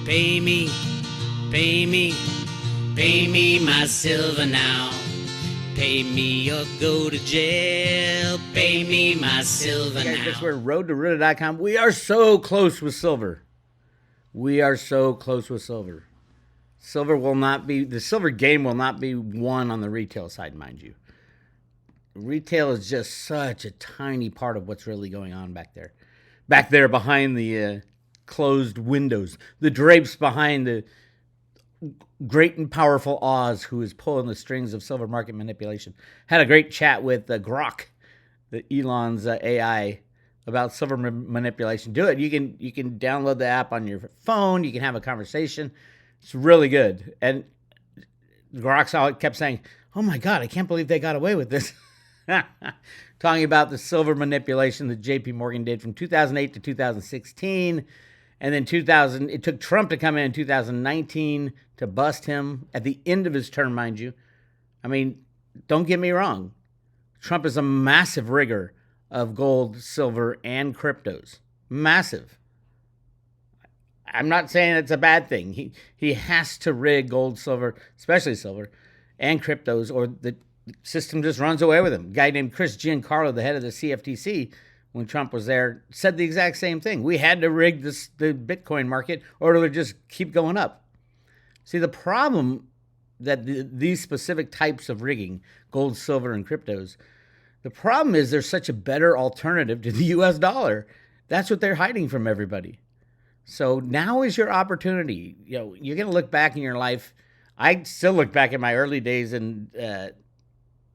Pay me, pay me, pay me my silver now. Pay me or go to jail. Pay me my silver now. Bix Weir, roadtoruta.com. We are so close with silver. We are so close with silver. The silver game will not be won on the retail side, mind you. Retail is just such a tiny part of what's really going on back there. Back there behind the closed windows, the drapes behind the great and powerful Oz, who is pulling the strings of silver market manipulation. Had a great chat with Grok, the Elon's AI, about silver manipulation. Do it. You can download the app on your phone. You can have a conversation. It's really good. And Grok kept saying, "Oh my God, I can't believe they got away with this." Talking about the silver manipulation that JP did from 2008 to 2016. And then it took Trump to come in 2019 to bust him at the end of his term, mind you. I mean, don't get me wrong. Trump is a massive rigger of gold, silver, and cryptos. Massive. I'm not saying it's a bad thing. He has to rig gold, silver, especially silver, and cryptos, or the system just runs away with him. A guy named Chris Giancarlo, the head of the CFTC, when Trump was there, said the exact same thing. We had to rig the Bitcoin market or it would just keep going up. See, the problem that these specific types of rigging, gold, silver, and cryptos, the problem is there's such a better alternative to the US dollar. That's what they're hiding from everybody. So now is your opportunity. You're going to look back in your life. I still look back at my early days in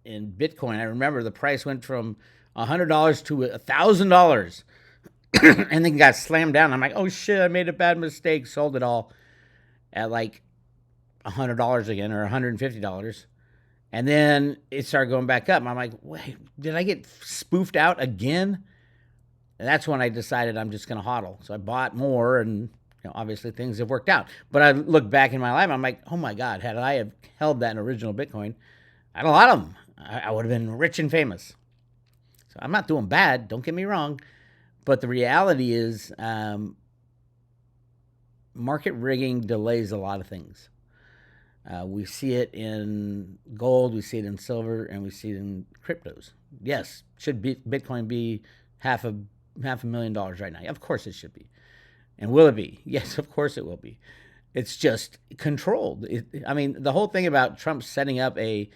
Bitcoin. I remember the price went from $100 to $1,000 and then got slammed down. I'm like, oh shit, I made a bad mistake. Sold it all at like $100 again, or $150. And then it started going back up. I'm like, wait, did I get spoofed out again? And that's when I decided I'm just going to hodl. So I bought more, and obviously things have worked out. But I look back in my life, I'm like, oh my God, had I have held that original Bitcoin, I had a lot of them. I would have been rich and famous. So I'm not doing bad, don't get me wrong. But the reality is market rigging delays a lot of things. We see it in gold, we see it in silver, and we see it in cryptos. Yes, should Bitcoin be half a $1,000,000 right now? Of course it should be. And will it be? Yes, of course it will be. It's just controlled. The whole thing about Trump setting up a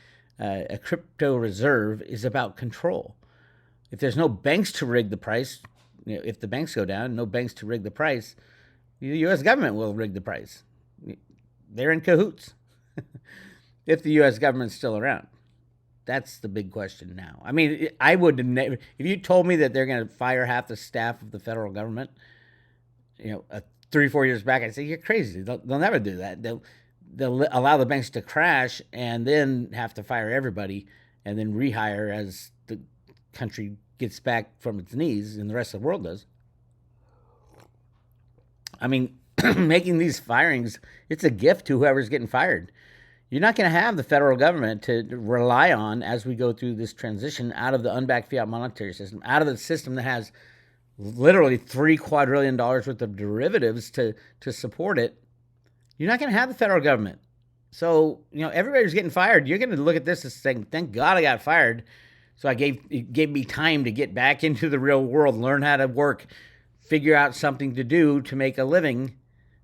crypto reserve is about control. If there's no banks to rig the price, if the banks go down, no banks to rig the price, the U.S. government will rig the price. They're in cahoots. If the U.S. government's still around. That's the big question now. I mean, I would never, if you told me that they're going to fire half the staff of the federal government, 3-4 years back, I'd say, you're crazy. They'll never do that. They'll allow the banks to crash and then have to fire everybody and then rehire as the country gets back from its knees and the rest of the world does. I mean, making these firings, it's a gift to whoever's getting fired. You're not going to have the federal government to rely on as we go through this transition out of the unbacked fiat monetary system, out of the system that has literally $3 quadrillion worth of derivatives to support it. You're not going to have the federal government. So, everybody's getting fired. You're going to look at this as saying, thank God I got fired. So it gave me time to get back into the real world, learn how to work, figure out something to do to make a living.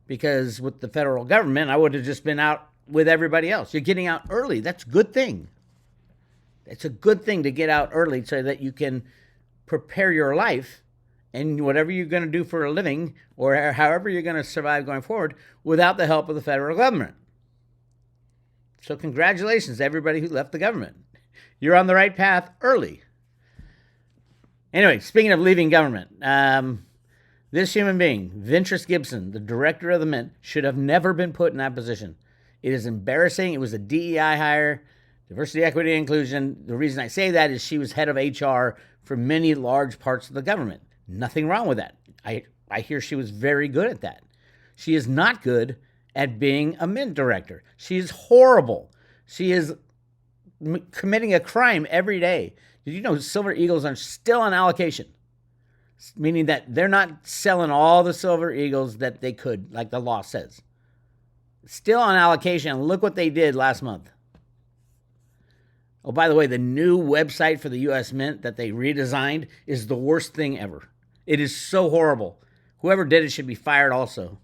Because with the federal government, I would have just been out with everybody else. You're getting out early. That's a good thing. It's a good thing to get out early so that you can prepare your life and whatever you're going to do for a living or however you're going to survive going forward without the help of the federal government. So congratulations to everybody who left the government. You're on the right path early. Anyway, speaking of leaving government, this human being, Ventris Gibson, the director of the Mint, should have never been put in that position. It is embarrassing. It was a DEI hire, diversity, equity, and inclusion. The reason I say that is she was head of HR for many large parts of the government. Nothing wrong with that. I hear she was very good at that. She is not good at being a Mint director. She is horrible. She is committing a crime every day. Did you know Silver Eagles are still on allocation? meaning that they're not selling all the silver eagles that they could, like the law says. Still on allocation. Look what they did last month. Oh, by the way, the new website for the U.S. Mint that they redesigned is the worst thing ever. It is so horrible. Whoever did it should be fired also.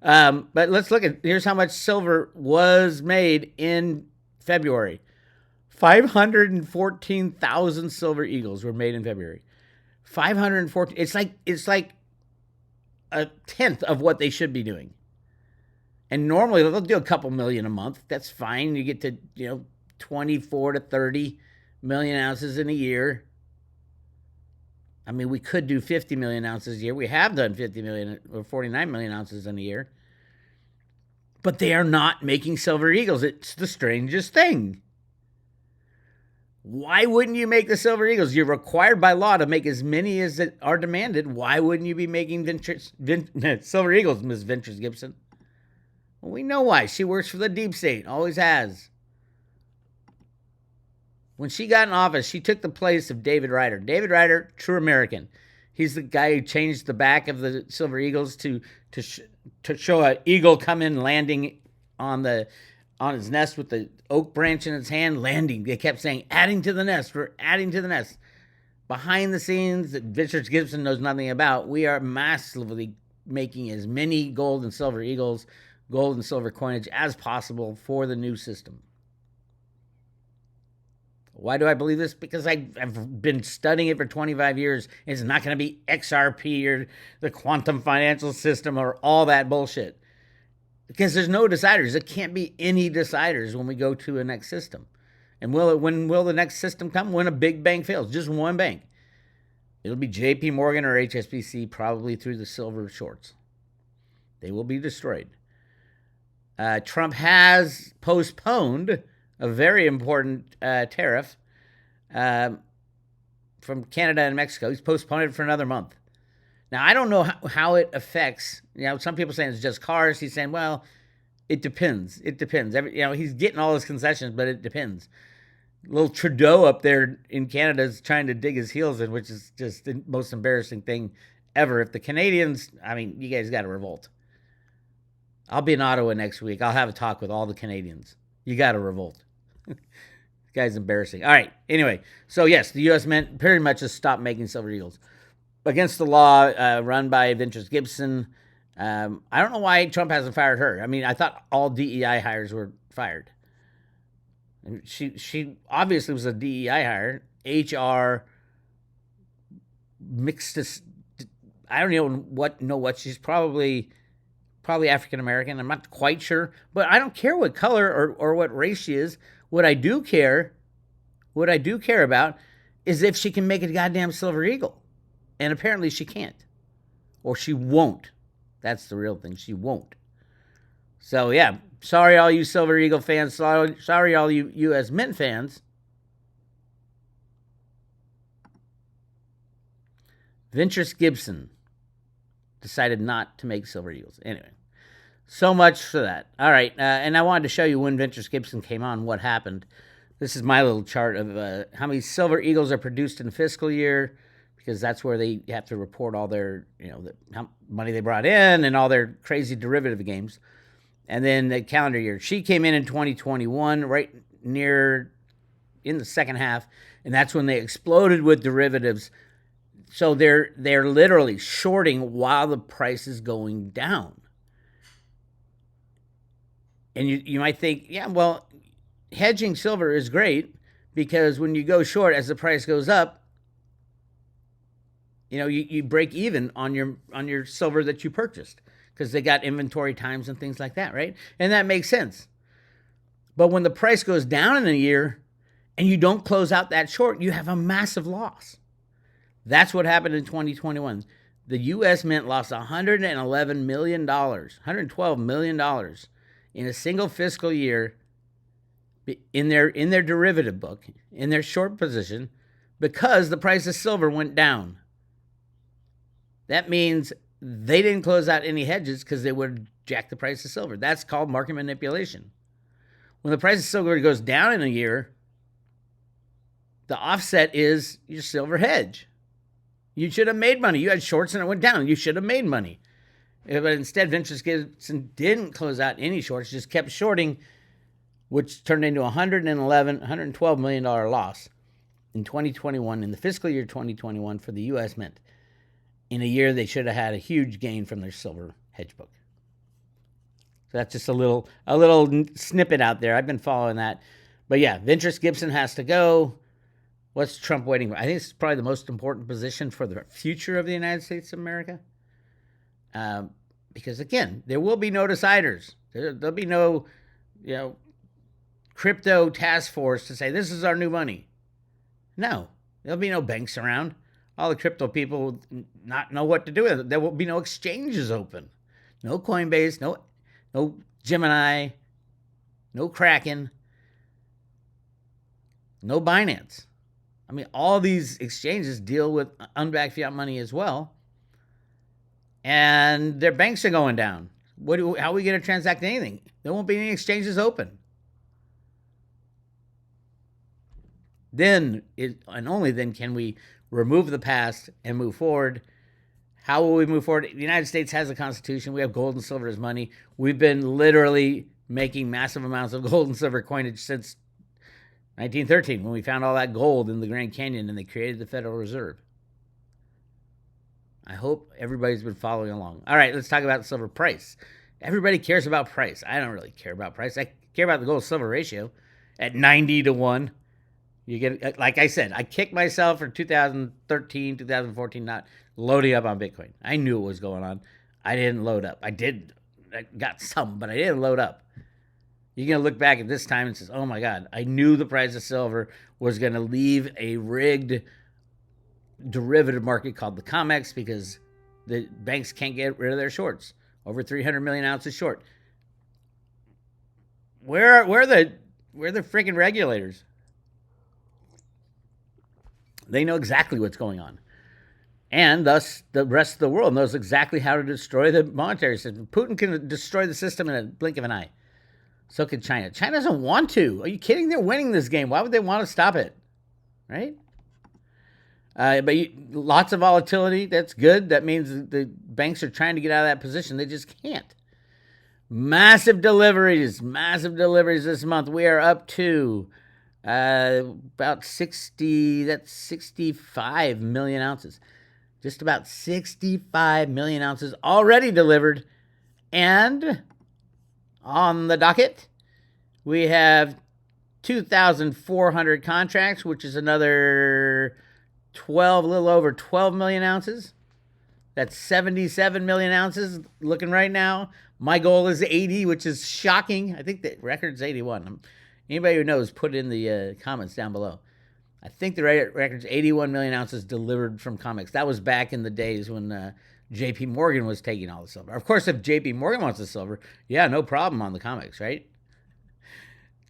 But let's look at, here's how much silver was made in February. 514,000 silver eagles were made in February. 514. It's like a tenth of what they should be doing. And normally they'll do a couple million a month. That's fine. You get to, 24 to 30 million ounces in a year. I mean, we could do 50 million ounces a year. We have done 50 million or 49 million ounces in a year. But they are not making silver eagles. It's the strangest thing. Why wouldn't you make the silver eagles? You're required by law to make as many as that are demanded. Why wouldn't you be making silver eagles, Ms. Ventures Gibson? Well, we know why. She works for the deep state. Always has. When she got in office, she took the place of David Ryder. David Ryder, true American. He's the guy who changed the back of the silver eagles to show an eagle come in landing on his nest with the oak branch in its hand, landing. They kept saying, adding to the nest. We're adding to the nest. Behind the scenes that Ventures Gibson knows nothing about, we are massively making as many gold and silver eagles, gold and silver coinage as possible for the new system. Why do I believe this? Because I've been studying it for 25 years. It's not going to be XRP or the quantum financial system or all that bullshit. Because there's no deciders. There can't be any deciders when we go to a next system. And when will the next system come? When a big bank fails. Just one bank. It'll be JP Morgan or HSBC, probably through the silver shorts. They will be destroyed. Trump has postponed a very important tariff from Canada and Mexico. He's postponed it for another month. Now, I don't know how it affects, some people saying it's just cars. He's saying, well, it depends. It depends. He's getting all his concessions, but it depends. Little Trudeau up there in Canada is trying to dig his heels in, which is just the most embarrassing thing ever. If the Canadians, you guys got to revolt. I'll be in Ottawa next week. I'll have a talk with all the Canadians. You got to revolt. This guy's embarrassing. All right. Anyway, so yes, the U.S. Mint pretty much just stopped making silver eagles. Against the law, run by Ventures Gibson. I don't know why Trump hasn't fired her. I thought all DEI hires were fired. And she obviously was a DEI hire. HR mixed. I don't know what. She's probably African American. I'm not quite sure, but I don't care what color or what race she is. What I do care about is if she can make a goddamn silver eagle. And apparently she can't. Or she won't. That's the real thing. She won't. So, yeah. Sorry, all you Silver Eagle fans. Sorry, all you U.S. Mint fans. Ventures Gibson decided not to make silver eagles. Anyway. So much for that. All right. And I wanted to show you when Ventures Gibson came on, what happened. This is my little chart of how many silver eagles are produced in a fiscal year, because that's where they have to report all their, how money they brought in and all their crazy derivative games. And then the calendar year. She came in 2021, right near in the second half, and that's when they exploded with derivatives. So they're literally shorting while the price is going down. And you might think, yeah, well, hedging silver is great because when you go short as the price goes up, you break even on your silver that you purchased because they got inventory times and things like that, right? And that makes sense. But when the price goes down in a year and you don't close out that short, you have a massive loss. That's what happened in 2021. The U.S. Mint lost $111 million, $112 million in a single fiscal year in their derivative book, in their short position, because the price of silver went down. That means they didn't close out any hedges because they would jack the price of silver. That's called market manipulation. When the price of silver goes down in a year, the offset is your silver hedge. You should have made money. You had shorts and it went down. You should have made money. But instead, Ventures Gibson didn't close out any shorts, just kept shorting, which turned into $112 million loss in 2021, in the fiscal year 2021 for the U.S. Mint. In a year, they should have had a huge gain from their silver hedge book. So that's just a little snippet out there. I've been following that. But yeah, Ventures Gibson has to go. What's Trump waiting for? I think it's probably the most important position for the future of the United States of America. Because again, there will be no deciders. There'll be no, crypto task force to say, this is our new money. No, there'll be no banks around. All the crypto people will not know what to do with it. There will be no exchanges open. No Coinbase, no Gemini, no Kraken, no Binance. I mean, all these exchanges deal with unbacked fiat money as well. And their banks are going down. How are we going to transact anything? There won't be any exchanges open. Then, and only then, can we remove the past and move forward. How will we move forward? The United States has a constitution. We have gold and silver as money. We've been literally making massive amounts of gold and silver coinage since 1913, when we found all that gold in the Grand Canyon and they created the Federal Reserve. I hope everybody's been following along. All right, let's talk about the silver price. Everybody cares about price. I don't really care about price. I care about the gold-silver ratio at 90 to 1. You get, like I said, I kicked myself for 2013, 2014 not loading up on Bitcoin. I knew what was going on. I didn't load up. I got some, but I didn't load up. You're going to look back at this time and say, oh my God, I knew the price of silver was going to leave a rigged derivative market called the Comex because the banks can't get rid of their shorts. Over 300 million ounces short. Where are the freaking regulators? They know exactly what's going on. And thus, the rest of the world knows exactly how to destroy the monetary system. Putin can destroy the system in a blink of an eye. So can China. China doesn't want to. Are you kidding? They're winning this game. Why would they want to stop it? Right? Lots of volatility. That's good. That means the banks are trying to get out of that position. They just can't. Massive deliveries this month. We are up to about 65 million ounces. Just about 65 million ounces already delivered. And on the docket, we have 2,400 contracts, which is another a little over 12 million ounces. That's 77 million ounces looking right now. My goal is 80, which is shocking. I think the record's 81. Anybody who knows, put it in the comments down below. I think the record's 81 million ounces delivered from Comex. That was back in the days when JP Morgan was taking all the silver. Of course, if JP Morgan wants the silver, yeah, no problem on the Comex, right?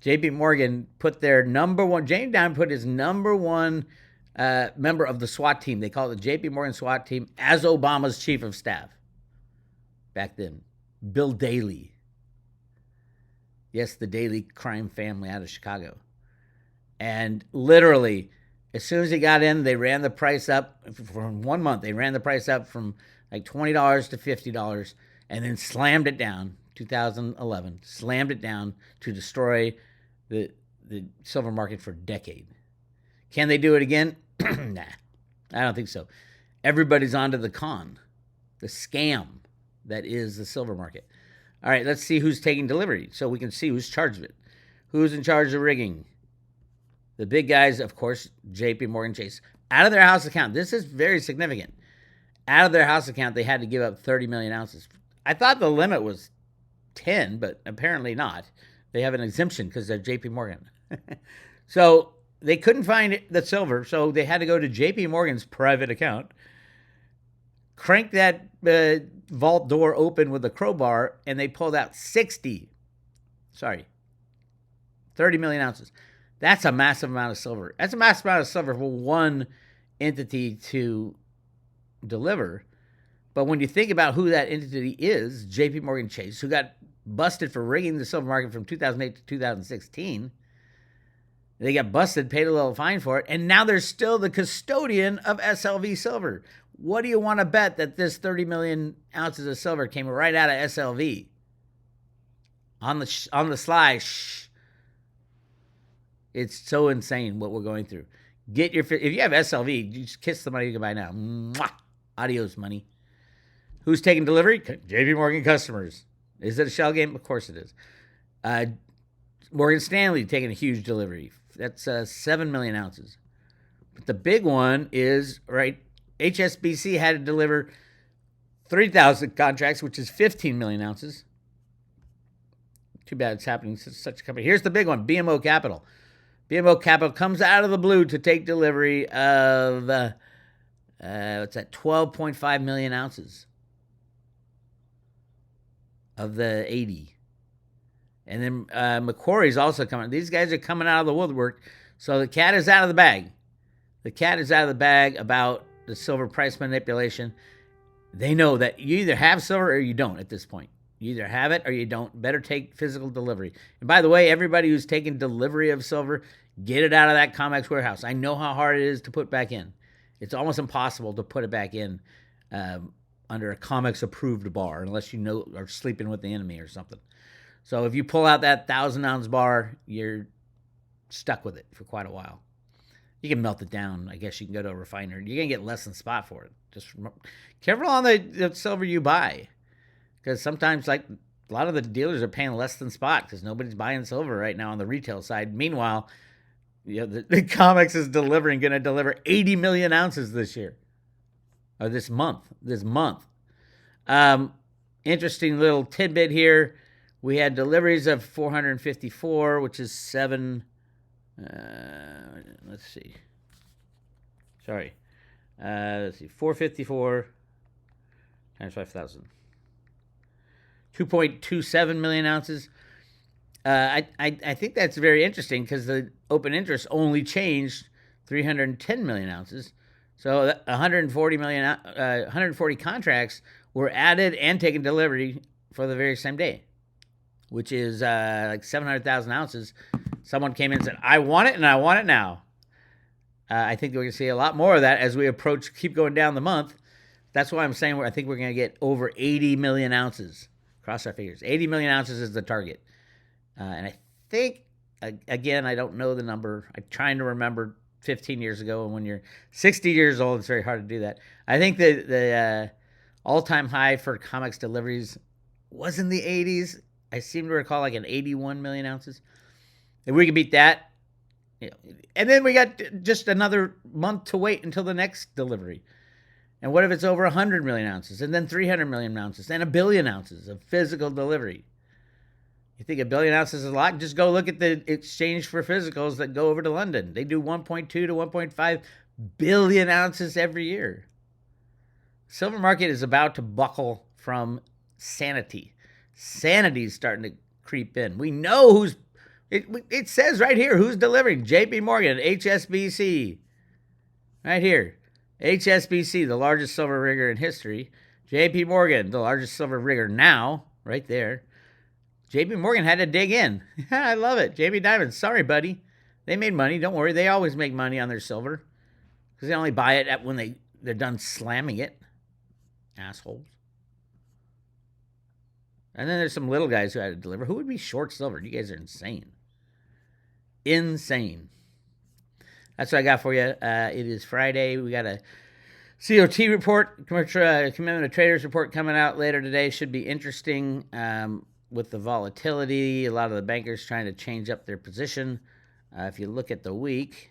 JP Morgan put their number one, James Dimon put his number one member of the SWAT team, they call it the JP Morgan SWAT team, as Obama's chief of staff back then. Bill Daley. Yes, the Daley crime family out of Chicago. And literally, as soon as he got in, they ran the price up for 1 month. They ran the price up from like $20 to $50 and then slammed it down, 2011, slammed it down to destroy the silver market for a decade. Can they do it again? Nah, I don't think so. Everybody's onto the scam that is the silver market. All right, let's see who's taking delivery so we can see who's charged of it. Who's in charge of rigging? The big guys, of course, JP Morgan Chase. Out of their house account, this is very significant. Out of their house account, they had to give up 30 million ounces. I thought the limit was 10, but apparently not. They have an exemption because they're JP Morgan. So they couldn't find the silver, so they had to go to JP Morgan's private account, crank that vault door open with a crowbar, and they pulled out 30 million ounces. That's a massive amount of silver. That's a massive amount of silver for one entity to deliver. But when you think about who that entity is, JP Morgan Chase, who got busted for rigging the silver market from 2008 to 2016, They got busted, paid a little fine for it, and now they're still the custodian of SLV silver. What do you want to bet that this 30 million ounces of silver came right out of SLV? On the sly, it's so insane what we're going through. If you have SLV, you just kiss the money you can buy now. Mwah! Adios, money. Who's taking delivery? JP Morgan customers. Is it a shell game? Of course it is. Morgan Stanley taking a huge delivery. That's 7 million ounces. But the big one is, right, HSBC had to deliver 3,000 contracts, which is 15 million ounces. Too bad it's happening to such a company. Here's the big one, BMO Capital. BMO Capital comes out of the blue to take delivery of, what's that, 12.5 million ounces of the 80. And then Macquarie's also coming. These guys are coming out of the woodwork. So the cat is out of the bag. The cat is out of the bag about the silver price manipulation. They know that you either have silver or you don't at this point. You either have it or you don't. Better take physical delivery. And by the way, everybody who's taking delivery of silver, get it out of that Comex warehouse. I know how hard it is to put back in. It's almost impossible to put it back in under a Comex approved bar unless you know are sleeping with the enemy or something. So if you pull out that 1,000-ounce bar, you're stuck with it for quite a while. You can melt it down. I guess you can go to a refiner. You're going to get less than spot for it. Just careful on the silver you buy. Because sometimes, like, a lot of the dealers are paying less than spot because nobody's buying silver right now on the retail side. Meanwhile, the Comex is going to deliver 80 million ounces this year. Or this month. Interesting little tidbit here. We had deliveries of 454, which is 7. Let's see. Sorry. Let's see. 454 times 5,000. 2.27 million ounces. I think that's very interesting because the open interest only changed 310 million ounces. So 140 contracts were added and taken delivery for the very same day, which is like 700,000 ounces. Someone came in and said, I want it and I want it now. I think we're going to see a lot more of that as we keep going down the month. That's why I'm saying I think we're going to get over 80 million ounces. Cross our fingers. 80 million ounces is the target. And I think, again, I don't know the number. I'm trying to remember 15 years ago. And when you're 60 years old, it's very hard to do that. I think the all-time high for Comex deliveries was in the 80s. I seem to recall like an 81 million ounces. If we can beat that, and then we got just another month to wait until the next delivery. And what if it's over 100 million ounces, and then 300 million ounces, and 1 billion ounces of physical delivery? You think 1 billion ounces is a lot? Just go look at the exchange for physicals that go over to London. They do 1.2 to 1.5 billion ounces every year. Silver market is about to buckle from sanity. Sanity's starting to creep in. We know who's... It says right here who's delivering. JP Morgan, HSBC. Right here. HSBC, the largest silver rigger in history. JP Morgan, the largest silver rigger now. Right there. JP Morgan had to dig in. I love it. JP Diamond, sorry, buddy. They made money. Don't worry. They always make money on their silver. Because they only buy it when they're done slamming it. Assholes. And then there's some little guys who had to deliver. Who would be short silver? You guys are insane. Insane. That's what I got for you. It is Friday. We got a COT report, Commitment of Traders report coming out later today. Should be interesting with the volatility. A lot of the bankers trying to change up their position. If you look at the week,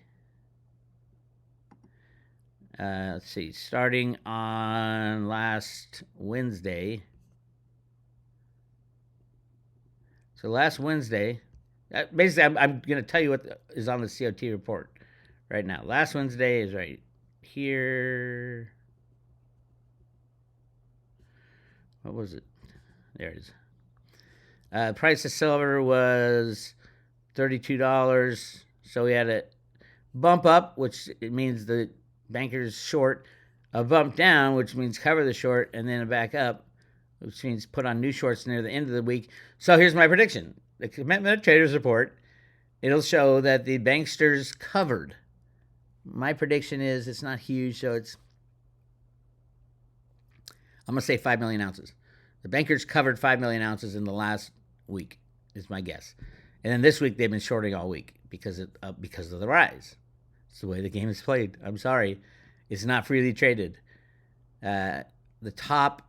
let's see, starting on last Wednesday. So last Wednesday, basically I'm going to tell you what is on the COT report right now. Last Wednesday is right here. What was it? There it is. Price of silver was $32. So we had a bump up, which it means the banker's short, a bump down, which means cover the short, and then a back up, which means put on new shorts near the end of the week. So here's my prediction. The Commitment of Traders report it'll show that the banksters covered. My prediction is it's not huge, so I'm going to say 5 million ounces. The bankers covered 5 million ounces in the last week, is my guess. And then this week they've been shorting all week because of the rise. It's the way the game is played. I'm sorry. It's not freely traded. The top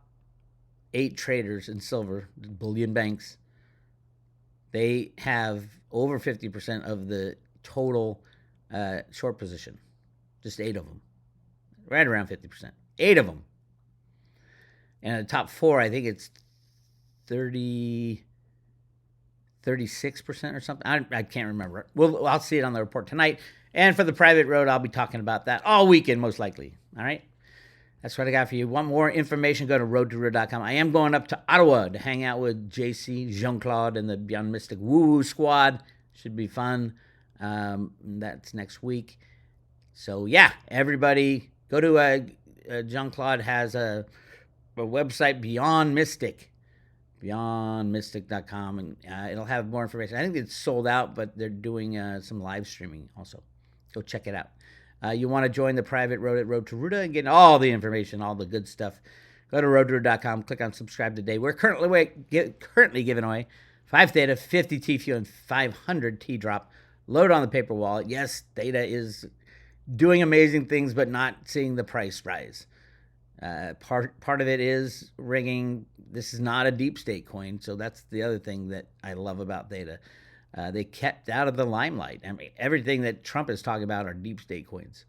8 traders in silver, the bullion banks, they have over 50% of the total short position. Just 8 of them. Right around 50%. 8 of them. And the top 4, I think it's 36% or something. I can't remember. I'll see it on the report tonight. And for the private road, I'll be talking about that all weekend, most likely. All right? That's what I got for you. Want more information, go to roadtoroota.com. I am going up to Ottawa to hang out with JC, Jean-Claude, and the Beyond Mystic Woo-Woo Squad. Should be fun. That's next week. So, yeah, everybody go to Jean-Claude has a website, Beyond Mystic, beyondmystic.com, and it'll have more information. I think it's sold out, but they're doing some live streaming also. Go check it out. You want to join the private road at Road to Ruta and get all the information, all the good stuff. Go to roadtoruta.com, click on subscribe today. We're currently giving away 5 Theta, 50 T Fuel, and 500 T Drop. Load on the paper wallet. Yes, Theta is doing amazing things, but not seeing the price rise. Part of it is rigging. This is not a deep state coin, so that's the other thing that I love about Theta. They kept out of the limelight. I mean, everything that Trump is talking about are deep state coins.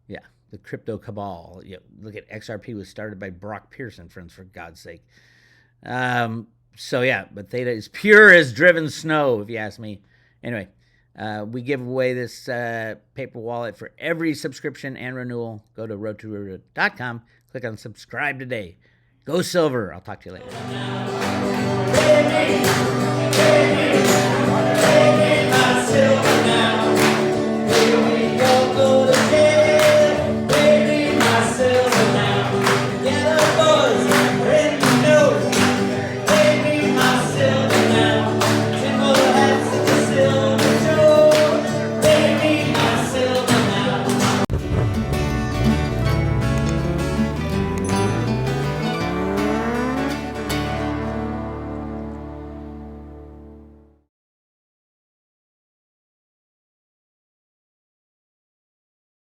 Yeah, the crypto cabal. Look at XRP was started by Brock Pearson, friends, for God's sake. So yeah, but Theta is pure as driven snow, if you ask me. Anyway, we give away this paper wallet for every subscription and renewal. Go to roadtoruta.com. Click on subscribe today. Go silver. I'll talk to you later.